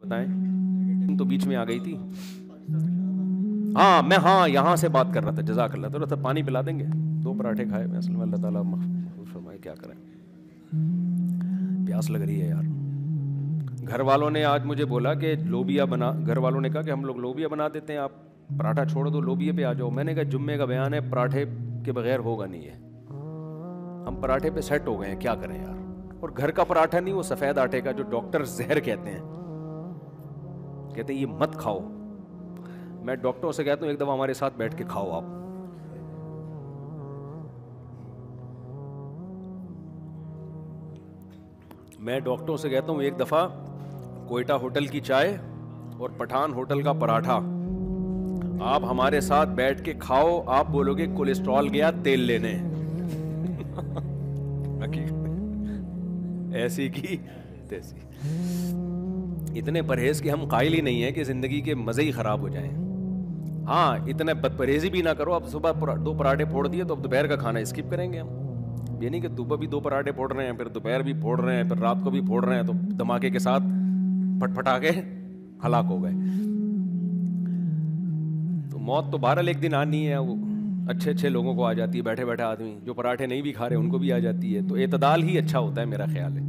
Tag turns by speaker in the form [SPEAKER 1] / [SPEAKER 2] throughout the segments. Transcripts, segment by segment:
[SPEAKER 1] بتائیں تو بیچ میں آ گئی تھی. میں یہاں سے بات کر رہا تھا. جزاک اللہ. تو پانی پلا دیں گے؟ 2 پراٹھے کھائے میں اصل میں. اللہ تعالیٰ محفوظ فرمائے. کیا کریں, پیاس لگ رہی ہے یار. گھر والوں نے آج مجھے بولا کہ لوبیا بنا, گھر والوں نے کہا کہ ہم لوگ لوبیا بنا دیتے ہیں, آپ پراٹھا چھوڑ دو, لوبیا پہ آ جاؤ. میں نے کہا جمعے کا بیان ہے, پراٹھے کے بغیر ہوگا نہیں ہے. ہم پراٹھے پہ سیٹ ہو گئے ہیں, کیا کریں یار. اور گھر کا پراٹھا نہیں, وہ سفید آٹے کا جو ڈاکٹر زہر کہتے ہیں یہ مت کھاؤ. میں ڈاکٹروں سے کہتا ہوں ایک دفعہ ہمارے ساتھ بیٹھ کے کھاؤ آپ. میں ڈاکٹروں سے کہتا ہوں ایک دفعہ کوئٹہ ہوٹل کی چائے اور پٹھان ہوٹل کا پراٹھا آپ ہمارے ساتھ بیٹھ کے کھاؤ, آپ بولو گے کولیسٹرول گیا تیل لینے. ایسی کی تیسی. اتنے پرہیز کے ہم قائل ہی نہیں ہیں کہ زندگی کے مزے ہی خراب ہو جائیں. اتنا بد پرہیزی بھی نہ کرو. اب صبح 2 پراٹھے پھوڑ دیے تو اب دوپہر کا کھانا اسکپ کریں گے ہم. یہ نہیں کہ صبح بھی 2 پراٹھے پھوڑ رہے ہیں, پھر دوپہر بھی پھوڑ رہے ہیں, پھر رات کو بھی پھوڑ رہے ہیں, تو دھماکے کے ساتھ پھٹ پھٹا کے ہلاک ہو گئے. تو موت تو بہرحال ایک دن آنی ہے. وہ اچھے لوگوں کو آ جاتی ہے, بیٹھے بیٹھے آدمی جو پراٹھے نہیں بھی کھا رہے ان کو بھی آ جاتی ہے. تو اعتدال ہی اچھا ہوتا ہے میرا خیال ہے.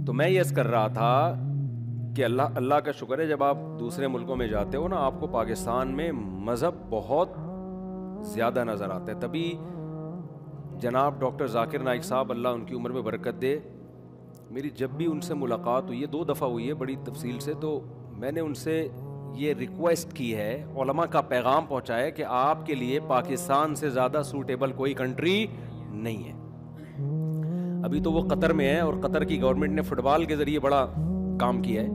[SPEAKER 1] تو میں یہ کر رہا تھا کہ اللہ کا شکر ہے جب آپ دوسرے ملکوں میں جاتے ہو نا, آپ کو پاکستان میں مذہب بہت زیادہ نظر آتا ہے. تبھی جناب ڈاکٹر ذاکر نائک صاحب, اللہ ان کی عمر میں برکت دے, میری جب بھی ان سے ملاقات ہوئی ہے, 2 دفعہ ہوئی ہے بڑی تفصیل سے, تو میں نے ان سے یہ ریکویسٹ کی ہے, علماء کا پیغام پہنچایا کہ آپ کے لیے پاکستان سے زیادہ سوٹیبل کوئی کنٹری نہیں ہے. ابھی تو وہ قطر میں ہے اور قطر کی گورنمنٹ نے فٹ بال کے ذریعے بڑا کام کیا ہے.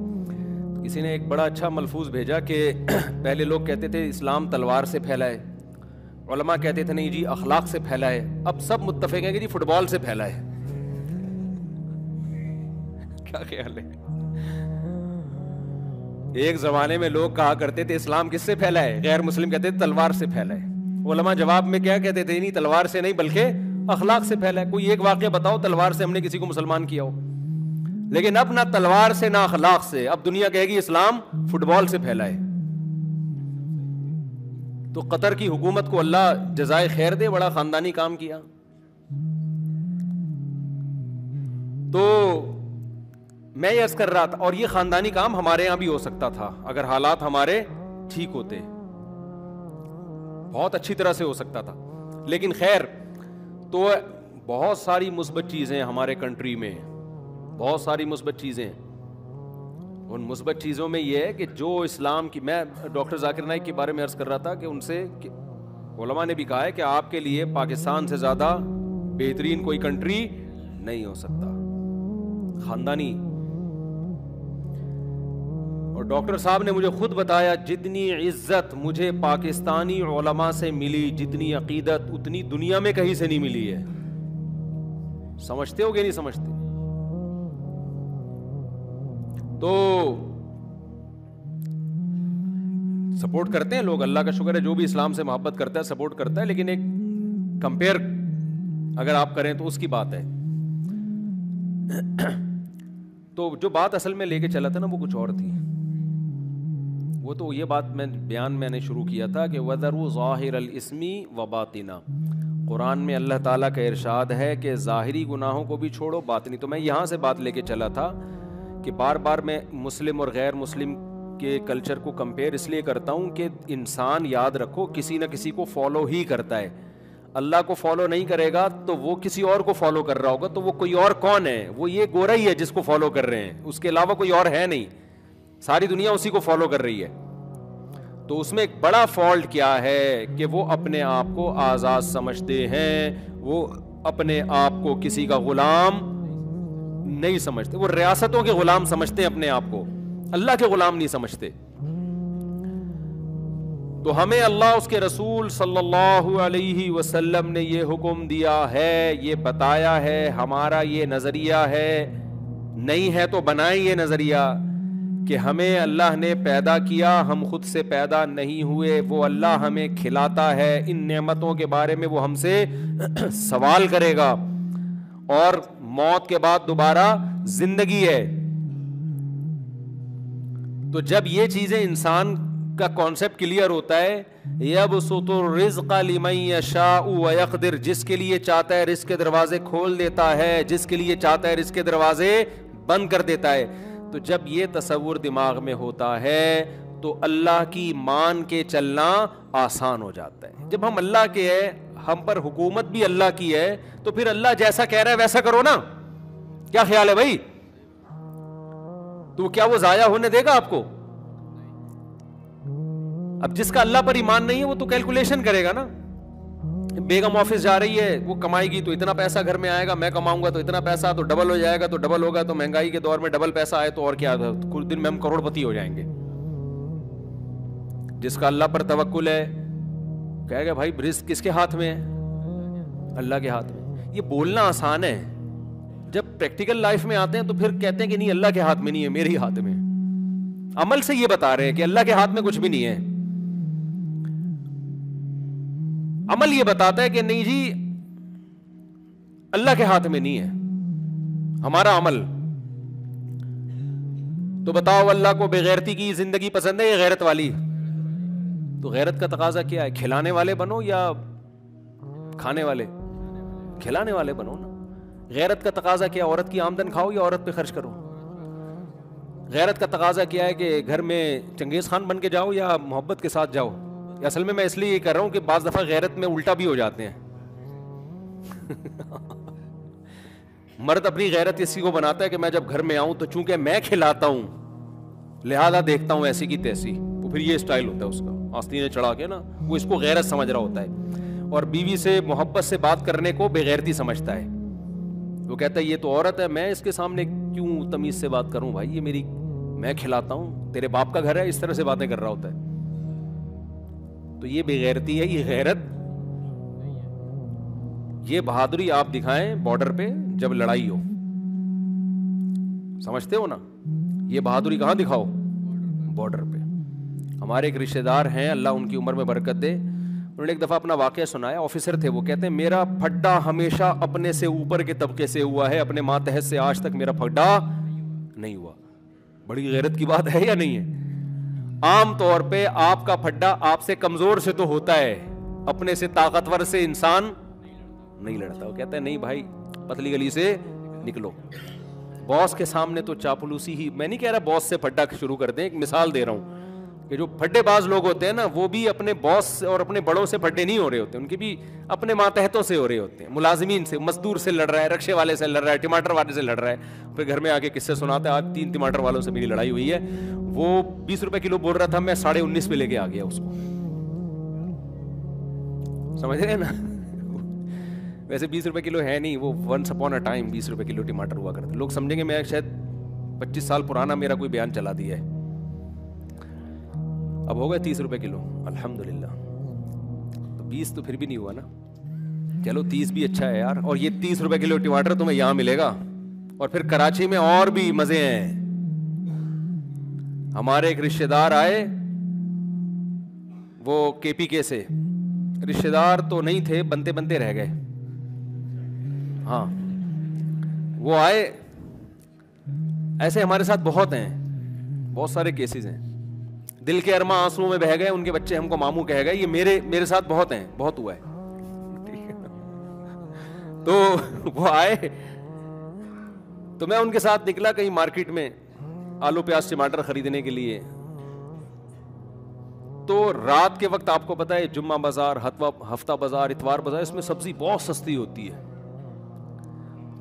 [SPEAKER 1] کسی نے ایک بڑا اچھا ملفوظ بھیجا کہ پہلے لوگ کہتے تھے اسلام تلوار سے پھیلا ہے, علماء کہتے تھے نہیں جی اخلاق سے پھیلا ہے, اب سب متفق ہیں کہ جی فٹ بال سے پھیلا ہے. کیا خیال ہے؟ ایک زمانے میں لوگ کہا کرتے تھے اسلام کس سے پھیلا ہے, غیر مسلم کہتے تھے تلوار سے پھیلا ہے. علماء جواب میں کیا کہتے تھے, نہیں تلوار سے نہیں بلکہ اخلاق سے پھیلا ہے. کوئی ایک واقعہ بتاؤ تلوار سے ہم نے کسی کو مسلمان کیا ہو. لیکن اب نہ تلوار سے نہ اخلاق سے, اب دنیا کہے گی اسلام فٹ بال سے پھیلا ہے. تو قطر کی حکومت کو اللہ جزائے خیر دے, بڑا خاندانی کام کیا. تو میں یہ عرض کر رہا تھا, اور یہ خاندانی کام ہمارے یہاں بھی ہو سکتا تھا اگر حالات ہمارے ٹھیک ہوتے, بہت اچھی طرح سے ہو سکتا تھا. لیکن خیر, تو بہت ساری مثبت چیزیں ہمارے کنٹری میں, بہت ساری مثبت چیزیں. ان مثبت چیزوں میں یہ ہے کہ جو اسلام کی, میں ڈاکٹر ذاکر نائک کے بارے میں عرض کر رہا تھا کہ ان سے علماء نے بھی کہا ہے کہ آپ کے لیے پاکستان سے زیادہ بہترین کوئی کنٹری نہیں ہو سکتا, خاندانی. اور ڈاکٹر صاحب نے مجھے خود بتایا جتنی عزت مجھے پاکستانی علماء سے ملی, جتنی عقیدت اتنی دنیا میں کہیں سے نہیں ملی ہے. سمجھتے ہو کہ نہیں سمجھتے؟ تو سپورٹ کرتے ہیں لوگ, اللہ کا شکر ہے, جو بھی اسلام سے محبت کرتا ہے سپورٹ کرتا ہے. لیکن ایک کمپیئر اگر آپ کریں تو اس کی بات ہے. تو جو بات اصل میں لے کے چلا تھا نا وہ کچھ اور تھی. وہ تو یہ بات میں نے شروع کیا تھا کہ وَذَرُوا ظَاهِرَ الْإِثْمِ وَبَاطِنَا. قرآن میں اللہ تعالیٰ کا ارشاد ہے کہ ظاہری گناہوں کو بھی چھوڑو, باطنی. تو میں یہاں سے بات لے کے چلا تھا کہ بار بار میں مسلم اور غیر مسلم کے کلچر کو کمپیئر اس لیے کرتا ہوں کہ انسان, یاد رکھو, کسی نہ کسی کو فالو ہی کرتا ہے. اللہ کو فالو نہیں کرے گا تو وہ کسی اور کو فالو کر رہا ہوگا. تو وہ کوئی اور کون ہے؟ وہ یہ گورا ہی ہے جس کو فالو کر رہے ہیں, اس کے علاوہ کوئی اور ہے نہیں. ساری دنیا اسی کو فالو کر رہی ہے. تو اس میں ایک بڑا فالٹ کیا ہے کہ وہ اپنے آپ کو آزاد سمجھتے ہیں, وہ اپنے آپ کو کسی کا غلام نہیں سمجھتے. وہ ریاستوں کے غلام سمجھتے ہیں اپنے آپ کو, اللہ کے غلام نہیں سمجھتے. تو ہمیں اللہ, اس کے رسول صلی اللہ علیہ وسلم نے یہ حکم دیا ہے, یہ بتایا ہے, ہمارا یہ نظریہ ہے, نہیں ہے تو بنائیں یہ نظریہ کہ ہمیں اللہ نے پیدا کیا, ہم خود سے پیدا نہیں ہوئے, وہ اللہ ہمیں کھلاتا ہے. ان نعمتوں کے بارے میں وہ ہم سے سوال کرے گا. اور موت کے بعد دوبارہ زندگی ہے. تو جب یہ چیزیں انسان کا کانسیپٹ کلیئر ہوتا ہے, یبسط الرزق لمن یشاء ویقدر, جس کے لیے چاہتا ہے رزق کے دروازے کھول دیتا ہے, جس کے لیے چاہتا ہے رزق کے دروازے بند کر دیتا ہے. تو جب یہ تصور دماغ میں ہوتا ہے تو اللہ کی مان کے چلنا آسان ہو جاتا ہے. جب ہم اللہ کے ہیں, ہم پر حکومت بھی اللہ کی ہے, تو پھر اللہ جیسا کہہ رہا ہے ویسا کرو نا. کیا خیال ہے بھائی؟ تو کیا وہ ضائع ہونے دے گا آپ کو؟ اب جس کا اللہ پر ایمان نہیں ہے وہ تو کیلکولیشن کرے گا نا. بیگم آفس جا رہی ہے, وہ کمائے گی تو اتنا پیسہ گھر میں آئے گا, میں کماؤں گا تو اتنا پیسہ, تو ڈبل ہو جائے گا, تو ڈبل ہوگا, تو مہنگائی کے دور میں ڈبل پیسہ آئے تو اور کیا, کچھ دن میں ہم کروڑ پتی ہو جائیں گے. جس کا اللہ پر توکل ہے کہے گا بھائی رزق کس کے ہاتھ میں ہے؟ اللہ کے ہاتھ میں. یہ بولنا آسان ہے, جب پریکٹیکل لائف میں آتے ہیں تو پھر کہتے ہیں کہ نہیں اللہ کے ہاتھ میں نہیں ہے, میرے ہی ہاتھ میں. عمل سے یہ بتا رہے ہیں کہ اللہ کے ہاتھ میں کچھ بھی نہیں ہے. عمل یہ بتاتا ہے کہ نہیں جی اللہ کے ہاتھ میں نہیں ہے ہمارا عمل. تو بتاؤ اللہ کو بغیرتی کی زندگی پسند ہے یا غیرت والی؟ تو غیرت کا تقاضا کیا ہے؟ کھلانے والے بنو یا کھانے والے؟ کھلانے والے بنو نا. غیرت کا تقاضا کیا؟ عورت کی آمدن کھاؤ یا عورت پہ خرچ کرو؟ غیرت کا تقاضا کیا ہے کہ گھر میں چنگیز خان بن کے جاؤ یا محبت کے ساتھ جاؤ؟ اصل میں اس لیے یہ کر رہا ہوں کہ بعض دفعہ غیرت میں الٹا بھی ہو جاتے ہیں. مرد اپنی غیرت اسی کو بناتا ہے کہ میں جب گھر میں آؤں تو چونکہ میں کھلاتا ہوں لہذا دیکھتا ہوں ایسی کی تیسی. وہ پھر یہ اسٹائل ہوتا ہے اس کا, آستینیں چڑھا کے نا, وہ اس کو غیرت سمجھ رہا ہوتا ہے. اور بیوی سے محبت سے بات کرنے کو بغیرتی سمجھتا ہے. وہ کہتا ہے یہ تو عورت ہے, میں اس کے سامنے کیوں تمیز سے بات کروں بھائی, یہ میری, میں کھلاتا ہوں, تیرے باپ کا گھر ہے, اس طرح سے باتیں کر رہا ہوتا ہے. تو یہ بغیرتی ہے, یہ غیرت, یہ بہادری آپ دکھائیں بارڈر پہ جب لڑائی ہو, سمجھتے ہو نا. یہ بہادری کہاں دکھاؤ؟ بارڈر پہ. ہمارے ایک رشتے دار ہیں, اللہ ان کی عمر میں برکت دے, انہوں نے ایک دفعہ اپنا واقعہ سنایا. آفیسر تھے, وہ کہتے ہیں میرا پھڈا ہمیشہ اپنے سے اوپر کے طبقے سے ہوا ہے, اپنے ماتحت سے آج تک میرا پھڈا نہیں ہوا. بڑی غیرت کی بات ہے یا نہیں ہے؟ عام طور پہ آپ کا پھڈا آپ سے کمزور سے تو ہوتا ہے, اپنے سے طاقتور سے انسان نہیں لڑتا. وہ کہتا ہے نہیں بھائی پتلی گلی سے نکلو. باس کے سامنے تو چاپلوسی ہی, میں نہیں کہہ رہا باس سے پھڈا شروع کر دیں, ایک مثال دے رہا ہوں کہ جو پھڈے باز لوگ ہوتے ہیں نا وہ بھی اپنے باس اور اپنے بڑوں سے پھڈے نہیں ہو رہے ہوتے, ان کے بھی اپنے ماتحتوں سے ہو رہے ہوتے ہیں. ملازمین سے, مزدور سے لڑ رہا ہے, رکشے والے سے لڑ رہا ہے, ٹماٹر والے سے لڑ رہا ہے, پھر گھر میں آ کے قصے سناتا ہے آج 3 ٹماٹر والوں سے میری لڑائی ہوئی ہے, وہ 20 روپے کلو بول رہا تھا, میں 19.5 پہ لے کے آ گیا اس کو. سمجھ رہے ہیں نا؟ ویسے 20 روپے کلو ہے نہیں, وہ ونس اپون اے ٹائم 20 روپے کلو ٹماٹر ہوا کرتے. لوگ سمجھیں گے میں شاید 25 سال پرانا میرا کوئی بیان چلا دیا ہے. اب ہو گئے 30 روپے کلو الحمدللہ. تو 20 تو پھر بھی نہیں ہوا نا, چلو 30 بھی اچھا ہے یار. اور یہ 30 روپے کلو ٹماٹر تمہیں یہاں ملے گا, اور پھر کراچی میں اور بھی مزے ہیں. ہمارے ایک رشتے دار آئے, وہ KPK سے, رشتے دار تو نہیں تھے, بنتے بنتے رہ گئے. ہاں وہ آئے, ایسے ہمارے ساتھ بہت ہیں, بہت سارے کیسز ہیں. دل کے ارماں آنسو میں بہہ گئے, ان کے بچے ہم کو ماموں کہہ گئے, یہ میرے ساتھ بہت ہیں, بہت ہوا ہے. تو وہ آئے تو میں ان کے ساتھ نکلا کہیں مارکیٹ میں آلو پیاز ٹماٹر خریدنے کے لیے. تو رات کے وقت آپ کو پتا ہے جمعہ بازار, ہفتہ بازار, اتوار بازار, اس میں سبزی بہت سستی ہوتی ہے.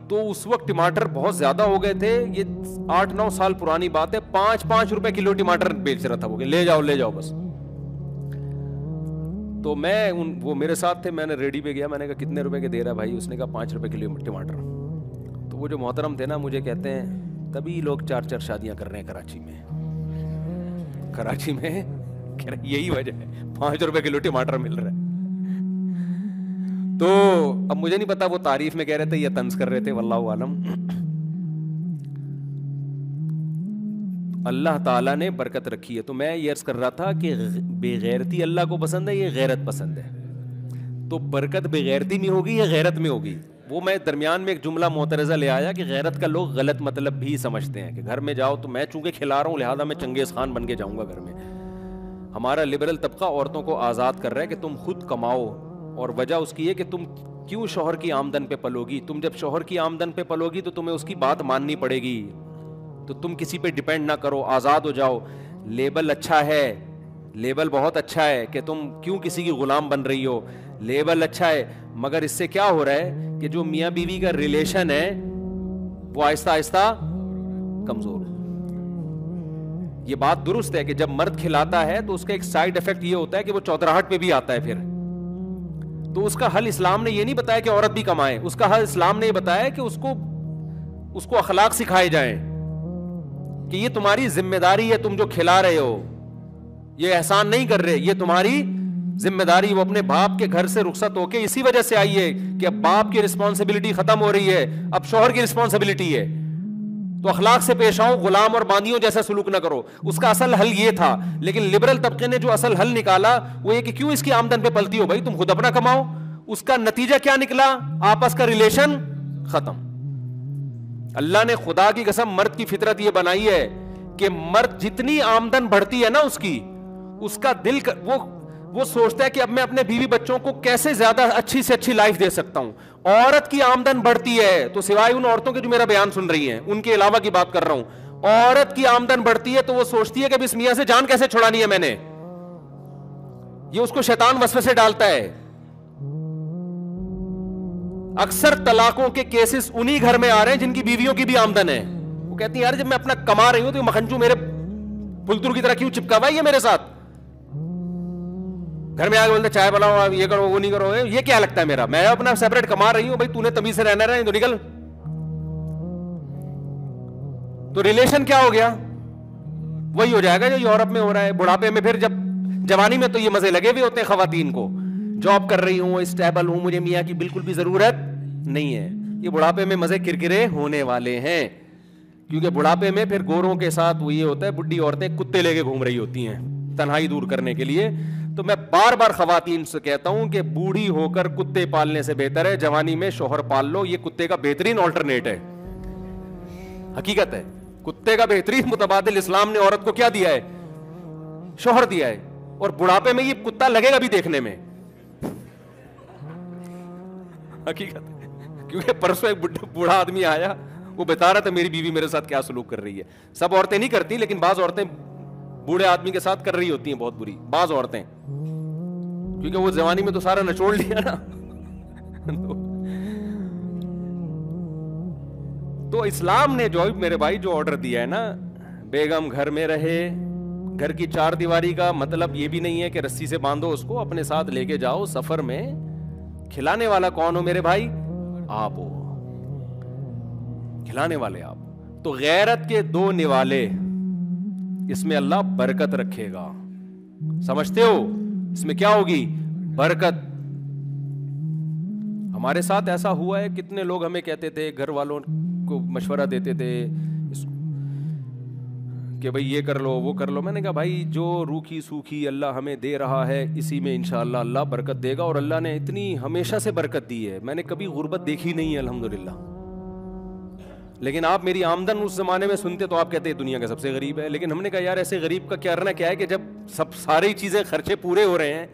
[SPEAKER 1] تو اس وقت ٹماٹر بہت زیادہ ہو گئے تھے, یہ 8-9 سال پرانی بات ہے, 5 روپے کلو ٹماٹر بیچ رہا تھا وہ, کہ لے جاؤ بس. تو میں وہ میرے ساتھ تھے, میں نے ریڈی پہ گیا, میں نے کہا کتنے روپے کے دے رہا بھائی؟ اس نے کہا 5 روپے کلو ٹماٹر. تو وہ جو محترم تھے نا مجھے کہتے ہیں تبھی لوگ 4 شادیاں کر رہے ہیں کراچی میں یہی وجہ ہے, 5 روپے کلو ٹماٹر مل رہا ہے. تو اب مجھے نہیں پتا وہ تعریف میں کہہ رہے تھے یا طنز کر رہے تھے, واللہ عالم. اللہ تعالیٰ نے برکت رکھی ہے. تو میں یہ عرض کر رہا تھا کہ بے غیرتی اللہ کو پسند ہے, یہ غیرت پسند ہے. تو برکت بے غیرتی میں ہوگی یا غیرت میں ہوگی؟ وہ میں درمیان میں ایک جملہ معترضہ لے آیا کہ غیرت کا لوگ غلط مطلب بھی سمجھتے ہیں کہ گھر میں جاؤ تو میں چونکہ کھلا رہا ہوں لہٰذا میں چنگیز خان بن کے جاؤں گا گھر میں. ہمارا لبرل طبقہ عورتوں کو آزاد کر رہا ہے کہ تم خود کماؤ, اور وجہ اس کی ہے کہ تم کیوں شوہر کی آمدن پہ پلو گی. تم جب شوہر کی آمدن پہ پلو گی تو تمہیں اس کی بات ماننی پڑے گی, تو تم کسی پہ ڈیپینڈ نہ کرو, آزاد ہو جاؤ. لیبل اچھا ہے, لیبل بہت اچھا ہے کہ تم کیوں کسی کی غلام بن رہی ہو, لیبل اچھا ہے, مگر اس سے کیا ہو رہا ہے کہ جو میاں بیوی کا ریلیشن ہے وہ آہستہ آہستہ کمزور. یہ بات درست ہے کہ جب مرد کھلاتا ہے تو اس کا ایک سائیڈ افیکٹ یہ ہوتا ہے کہ وہ چودراہٹ پہ بھی آتا ہے پھر. تو اس کا حل اسلام نے یہ نہیں بتایا کہ عورت بھی کمائے, اس کا حل اسلام نے یہ بتایا کہ اس کو اخلاق سکھائے جائیں کہ یہ تمہاری ذمہ داری ہے, تم جو کھلا رہے ہو یہ احسان نہیں کر رہے, یہ تمہاری ذمہ داری. وہ اپنے باپ کے گھر سے رخصت ہو کے اسی وجہ سے آئی ہے کہ اب باپ کی رسپانسبلٹی ختم ہو رہی ہے, اب شوہر کی رسپانسبلٹی ہے. تو اخلاق سے پیش آؤ, غلام اور باندیوں جیسا سلوک نہ کرو. اس کا اصل حل یہ تھا, لیکن لبرل طبقے نے جو اصل حل نکالا وہ یہ کہ کیوں اس کی آمدن پہ پلتی ہو بھائی, تم خود اپنا کماؤ. اس کا نتیجہ کیا نکلا, آپس کا ریلیشن ختم. اللہ نے خدا کی قسم مرد کی فطرت یہ بنائی ہے کہ مرد جتنی آمدن بڑھتی ہے نا اس کا دل وہ سوچتا ہے کہ اب میں اپنے بیوی بچوں کو کیسے زیادہ اچھی سے اچھی لائف دے سکتا ہوں. عورت کی آمدن بڑھتی ہے تو سوائے ان عورتوں کے جو میرا بیان سن رہی ہیں ان کے علاوہ کی بات کر رہا ہوں, عورت کی آمدن بڑھتی ہے تو وہ سوچتی ہے کہ اب اس میاں سے جان کیسے چھڑانی ہے میں نے. یہ اس کو شیطان وسوسے ڈالتا ہے. اکثر طلاقوں کے کیسز انہی گھر میں آ رہے ہیں جن کی بیویوں کی بھی آمدن ہے. وہ کہتی ہیں یار جب میں اپنا کما رہی ہوں تو مکھنچو میرے پلتر کی طرح کیوں چپکا ہوا ہے یہ میرے ساتھ. گھر میں آ کے بولتے چائے بناؤ, یہ کرو وہ نہیں کرو, یہ کیا لگتا ہے میرا, میں اپنا سیپریٹ کما رہی ہوں بھائی, تو نے تمیز سے رہنا رہے تو نکل. تو ریلیشن کیا ہو گیا, وہی ہو جائے گا جو یورپ میں ہو رہا ہے. بڑھاپے میں پھر جب جوانی میں تو یہ مزے لگے ہوئے ہوتے ہیں خواتین کو, جاب کر رہی ہوں, اسٹیبل ہوں, مجھے میاں کی بالکل بھی ضرورت نہیں ہے. یہ بڑھاپے میں مزے کرکرے ہونے والے ہیں, کیونکہ بڑھاپے میں پھر گوروں کے ساتھ وہ یہ ہوتا ہے بڈھی عورتیں کتے لے کے گھوم رہی ہوتی ہیں تنہائی دور کرنے کے لیے. تو میں بار بار خواتین سے کہتا ہوں کہ بوڑھی ہو کر کتے پالنے سے بہتر ہے جوانی میں شوہر پال لو. یہ کتے کا بہترین آلٹرنیٹ ہے, حقیقت ہے. کتے کا بہترین متبادل اسلام نے عورت کو کیا دیا ہے, شوہر دیا ہے. اور بڑھاپے میں یہ کتا لگے گا بھی دیکھنے میں, حقیقت ہے. کیونکہ پرسوں ایک بوڑھا آدمی آیا, وہ بتا رہا تھا میری بیوی میرے ساتھ کیا سلوک کر رہی ہے. سب عورتیں نہیں کرتی, لیکن بعض عورتیں بوڑھے آدمی کے ساتھ کر رہی ہوتی ہیں بہت بری, بعض عورتیں, کیونکہ وہ جوانی میں تو سارا نچوڑ لیا نا. تو اسلام نے جو میرے بھائی جو آرڈر دیا ہے نا, بیگم گھر میں رہے. گھر کی چار دیواری کا مطلب یہ بھی نہیں ہے کہ رسی سے باندھو اس کو, اپنے ساتھ لے کے جاؤ سفر میں. کھلانے والا کون ہو میرے بھائی, آپ ہو, کھلانے والے آپ. تو غیرت کے دو نوالے, اس میں اللہ برکت رکھے گا. سمجھتے ہو اس میں کیا ہوگی, برکت. ہمارے ساتھ ایسا ہوا ہے, کتنے لوگ ہمیں کہتے تھے, گھر والوں کو مشورہ دیتے تھے کہ بھئی یہ کر لو وہ کر لو. میں نے کہا بھائی جو روکھی سوکھی اللہ ہمیں دے رہا ہے اسی میں انشاءاللہ اللہ برکت دے گا. اور اللہ نے اتنی ہمیشہ سے برکت دی ہے, میں نے کبھی غربت دیکھی نہیں ہے الحمدللہ. لیکن آپ میری آمدن اس زمانے میں سنتے تو آپ کہتے ہیں دنیا کا سب سے غریب ہے. لیکن ہم نے کہا یار ایسے غریب کا کیا کرنا کیا ہے کہ جب سب ساری چیزیں خرچے پورے ہو رہے ہیں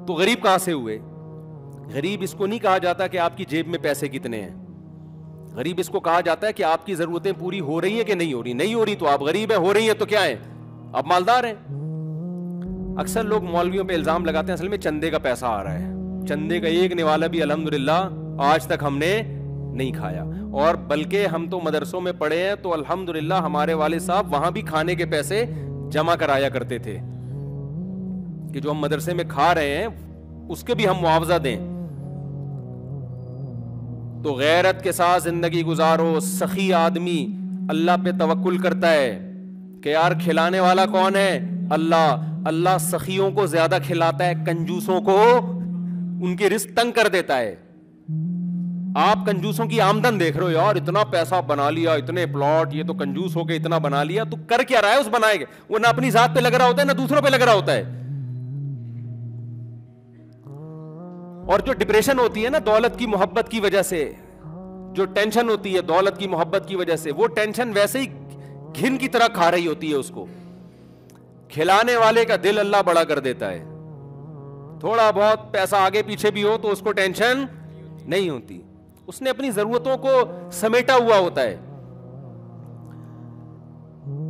[SPEAKER 1] تو غریب کہاں سے ہوئے. غریب اس کو نہیں کہا جاتا کہ آپ کی جیب میں پیسے کتنے ہیں, غریب اس کو کہا جاتا ہے کہ آپ کی ضرورتیں پوری ہو رہی ہیں کہ نہیں ہو رہی. نہیں ہو رہی تو آپ غریب ہیں, ہو رہی ہیں تو کیا ہیں, آپ مالدار ہیں. اکثر لوگ مولویوں پہ الزام لگاتے ہیں اصل میں چندے کا پیسہ آ رہا ہے. چندے کا ایک نوالا بھی الحمدللہ آج تک ہم نے نہیں کھایا. اور بلکہ ہم تو مدرسوں میں پڑھے ہیں تو الحمدللہ ہمارے والد صاحب وہاں بھی کھانے کے پیسے جمع کرایا کرتے تھے کہ جو ہم مدرسے میں کھا رہے ہیں اس کے بھی ہم معاوضہ دیں. تو غیرت کے ساتھ زندگی گزارو. سخی آدمی اللہ پہ توکل کرتا ہے کہ یار کھلانے والا کون ہے, اللہ. اللہ سخیوں کو زیادہ کھلاتا ہے, کنجوسوں کو ان کی رزق تنگ کر دیتا ہے. آپ کنجوسوں کی آمدن دیکھ رہے ہو, یار اتنا پیسہ بنا لیا, اتنے پلاٹ, یہ تو کنجوس ہو کے اتنا بنا لیا. تو کر کیا رہا ہے اس بنائے گا, وہ نہ اپنی ذات پہ لگ رہا ہوتا ہے نہ دوسروں پہ لگ رہا ہوتا ہے. اور جو ڈپریشن ہوتی ہے نا دولت کی محبت کی وجہ سے, جو ٹینشن ہوتی ہے دولت کی محبت کی وجہ سے, وہ ٹینشن ویسے ہی گھن کی طرح کھا رہی ہوتی ہے اس کو. کھلانے والے کا دل اللہ بڑا کر دیتا ہے. تھوڑا بہت پیسہ آگے پیچھے بھی ہو تو اس کو ٹینشن نہیں ہوتی, اس نے اپنی ضرورتوں کو سمیٹا ہوا ہوتا ہے.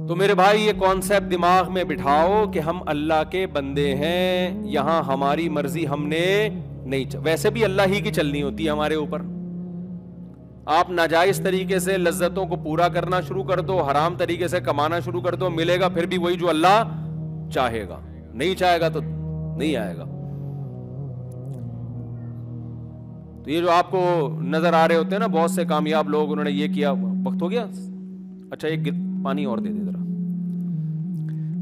[SPEAKER 1] تو میرے بھائی یہ کانسیپٹ دماغ میں بٹھاؤ کہ ہم اللہ کے بندے ہیں, یہاں ہماری مرضی ہم نے نہیں, ویسے بھی اللہ ہی کی چلنی ہوتی ہے ہمارے اوپر. آپ ناجائز طریقے سے لذتوں کو پورا کرنا شروع کر دو, حرام طریقے سے کمانا شروع کر دو, ملے گا پھر بھی وہی جو اللہ چاہے گا, نہیں چاہے گا تو نہیں آئے گا. تو یہ جو آپ کو نظر آ رہے ہوتے ہیں نا بہت سے کامیاب لوگ, انہوں نے یہ کیا, وقت ہو گیا, اچھا ایک پانی اور دے دے ذرا.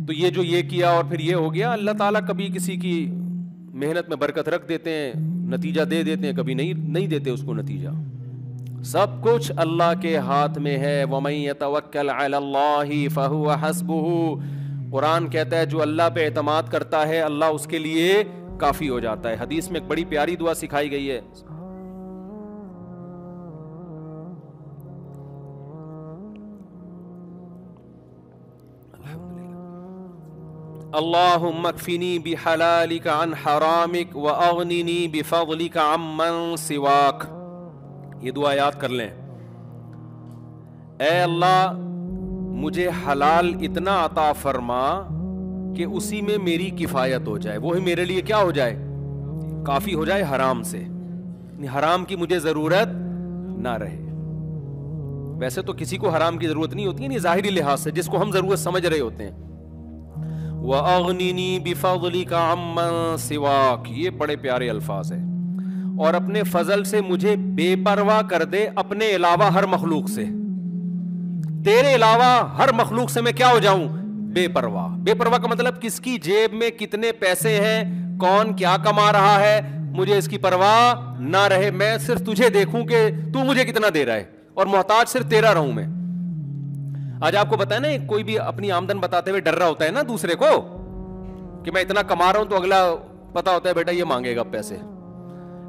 [SPEAKER 1] تو یہ جو یہ کیا اور پھر یہ ہو گیا, اللہ تعالیٰ کبھی کسی کی محنت میں برکت رکھ دیتے ہیں, نتیجہ دے دیتے ہیں, کبھی نہیں دیتے اس کو نتیجہ. سب کچھ اللہ کے ہاتھ میں ہے. وَمَن يَتَوَكَّلْ عَلَى اللَّهِ فَهُوَ حَسْبُهُ. قرآن کہتا ہے جو اللہ پہ اعتماد کرتا ہے اللہ اس کے لیے کافی ہو جاتا ہے. حدیث میں ایک بڑی پیاری دعا سکھائی گئی ہے, اللہم اکفنی بحلالک عن حرامک واغننی بفضلک عمن سواک. یہ دعا یاد کر لیں. اے اللہ مجھے حلال اتنا عطا فرما کہ اسی میں میری کفایت ہو جائے, وہی میرے لیے کیا ہو جائے, کافی ہو جائے حرام سے, حرام کی مجھے ضرورت نہ رہے. ویسے تو کسی کو حرام کی ضرورت نہیں ہوتی ہے, ظاہری لحاظ سے جس کو ہم ضرورت سمجھ رہے ہوتے ہیں. وَأَغْنِنِي بِفَضْلِكَ عَمَّن سِوَاكَ, یہ بڑے پیارے الفاظ ہیں. اور اپنے فضل سے مجھے بے پرواہ کر دے اپنے علاوہ ہر مخلوق سے. تیرے علاوہ ہر مخلوق سے میں کیا ہو جاؤں, بے پرواہ. بے پرواہ کا مطلب کس کی جیب میں کتنے پیسے ہیں, کون کیا کما رہا ہے, مجھے اس کی پرواہ نہ رہے. میں صرف تجھے دیکھوں کہ تو مجھے کتنا دے رہا ہے, اور محتاج صرف تیرا رہوں میں. آج آپ کو پتا ہے نا, کوئی بھی اپنی آمدن بتاتے ہوئے ڈر رہا ہوتا ہے نا دوسرے کو کہ میں اتنا کما رہا ہوں, تو اگلا پتا ہوتا ہے بیٹا یہ مانگے گا پیسے.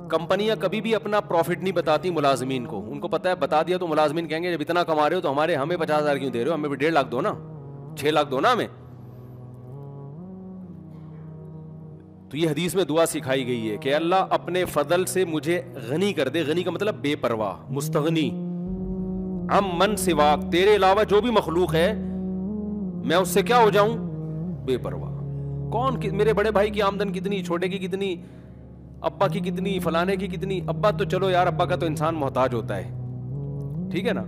[SPEAKER 1] کمپنیاں کبھی بھی اپنا پروفٹ نہیں بتاتی ملازمین کو, ان کو پتا ہے بتا دیا تو ملازمین کہیں گے جب اتنا کما رہے ہو تو ہمیں 50,000 کیوں دے رہے ہو, ہمیں بھی 1.5 لاکھ دو نا, 6 لاکھ دو نا ہمیں. تو یہ حدیث میں دعا سکھائی گئی ہے کہ اللہ اپنے فضل سے مجھے غنی کر دے. غنی کا مطلب بے پرواہ, مستغنی. من سواک, تیرے علاوہ جو بھی مخلوق ہے میں اس سے کیا ہو جاؤں, بے پرواہ. کون, میرے بڑے بھائی کی آمدن کتنی, چھوٹے کی کتنی, ابا کی کتنی, فلانے کی کتنی. ابا تو چلو یار, ابا کا تو انسان محتاج ہوتا ہے, ٹھیک ہے نا,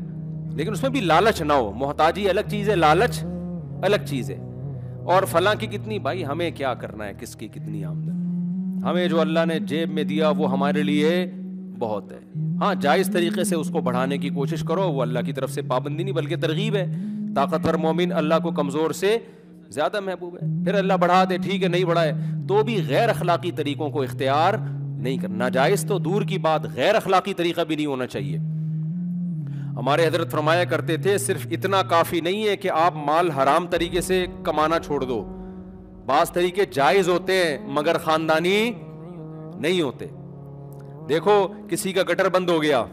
[SPEAKER 1] لیکن اس میں بھی لالچ نہ ہو. محتاجی الگ چیز ہے, لالچ الگ چیز ہے. اور فلاں کی کتنی, بھائی ہمیں کیا کرنا ہے کس کی کتنی آمدن, ہمیں جو اللہ نے جیب میں دیا وہ ہمارے لیے بہت ہے. ہاں جائز طریقے سے اس کو بڑھانے کی کوشش کرو, وہ اللہ کی طرف سے پابندی نہیں بلکہ ترغیب ہے. طاقتور مومن اللہ کو کمزور سے زیادہ محبوب ہے. پھر اللہ بڑھا دے ٹھیک ہے, نہیں بڑھائے تو بھی غیر اخلاقی طریقوں کو اختیار نہیں کرنا. ناجائز تو دور کی بات, غیر اخلاقی طریقہ بھی نہیں ہونا چاہیے. ہمارے حضرت فرمایا کرتے تھے صرف اتنا کافی نہیں ہے کہ آپ مال حرام طریقے سے کمانا چھوڑ دو, بعض طریقے جائز ہوتے ہیں مگر خاندانی نہیں ہوتے. دیکھو کسی کا گٹر بند ہو گیا,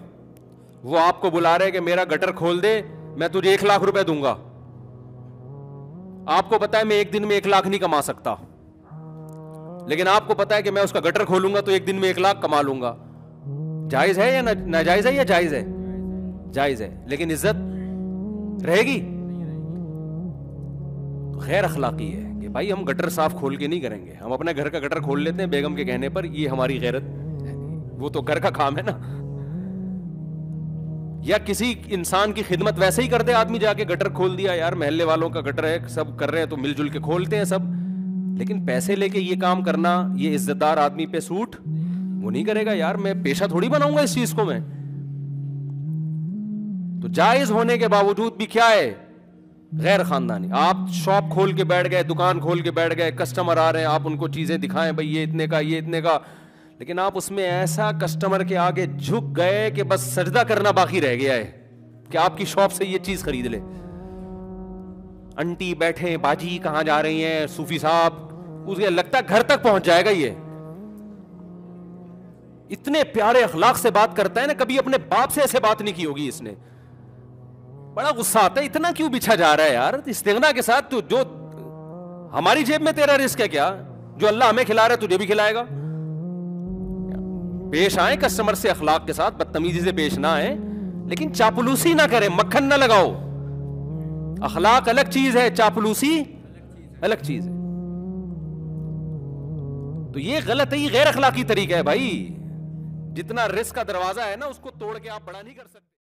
[SPEAKER 1] وہ آپ کو بلا رہے کہ میرا گٹر کھول دے, میں تجھے 1 لاکھ روپے دوں گا. آپ کو پتا ہے میں ایک دن میں 1 لاکھ نہیں کما سکتا, لیکن آپ کو پتا ہے کہ میں اس کا گٹر کھولوں گا تو ایک دن میں 1 لاکھ کما لوں گا. جائز ہے یا ناجائز ہے, یا جائز ہے, جائز ہے, لیکن عزت رہے گی. غیر اخلاقی ہے کہ بھائی ہم گٹر صاف کھول کے نہیں کریں گے, ہم اپنے گھر کا گٹر کھول لیتے ہیں بیگم کے کہنے پر, یہ ہماری غیرت, وہ تو گھر کا کام ہے نا. یا کسی انسان کی خدمت ویسے ہی کر دے آدمی, جا کے گٹر کھول دیا, یار محلے والوں کا گٹر ہے سب کر رہے ہیں تو مل جل کے کھولتے ہیں سب, لیکن پیسے لے کے یہ کام کرنا یہ عزت دار آدمی پہ سوٹ وہ نہیں کرے گا. یار میں پیشہ تھوڑی بناؤں گا اس چیز کو میں. تو جائز ہونے کے باوجود بھی کیا ہے, غیر خاندانی. آپ شاپ کھول کے بیٹھ گئے, دکان کھول کے بیٹھ گئے, کسٹمر آ رہے ہیں, آپ ان کو چیزیں دکھائیں بھائی یہ اتنے کا, یہ اتنے کا, لیکن آپ اس میں ایسا کسٹمر کے آگے جھک گئے کہ بس سجدہ کرنا باقی رہ گیا ہے کہ آپ کی شاپ سے یہ چیز خرید لے. انٹی بیٹھے, باجی کہاں جا رہی ہیں, صوفی صاحب, اس کے لگتا ہے گھر تک پہنچ جائے گا یہ. اتنے پیارے اخلاق سے بات کرتا ہے نا, کبھی اپنے باپ سے ایسے بات نہیں کی ہوگی اس نے. بڑا غصہ آتا ہے, اتنا کیوں بچھا جا رہا ہے یار استغنا کے ساتھ. تو جو ہماری جیب میں تیرا رزق ہے کیا, جو اللہ ہمیں کھلا رہا ہے تجھے بھی کھلائے گا. پیش آئیں کسٹمر سے اخلاق کے ساتھ, بدتمیزی سے پیش نہ آئیں, لیکن چاپلوسی نہ کریں, مکھن نہ لگاؤ. اخلاق الگ چیز ہے, چاپلوسی الگ چیز ہے. تو یہ غلط ہے, یہ غیر اخلاقی طریقہ ہے بھائی. جتنا رزق کا دروازہ ہے نا اس کو توڑ کے آپ بڑا نہیں کر سکتے.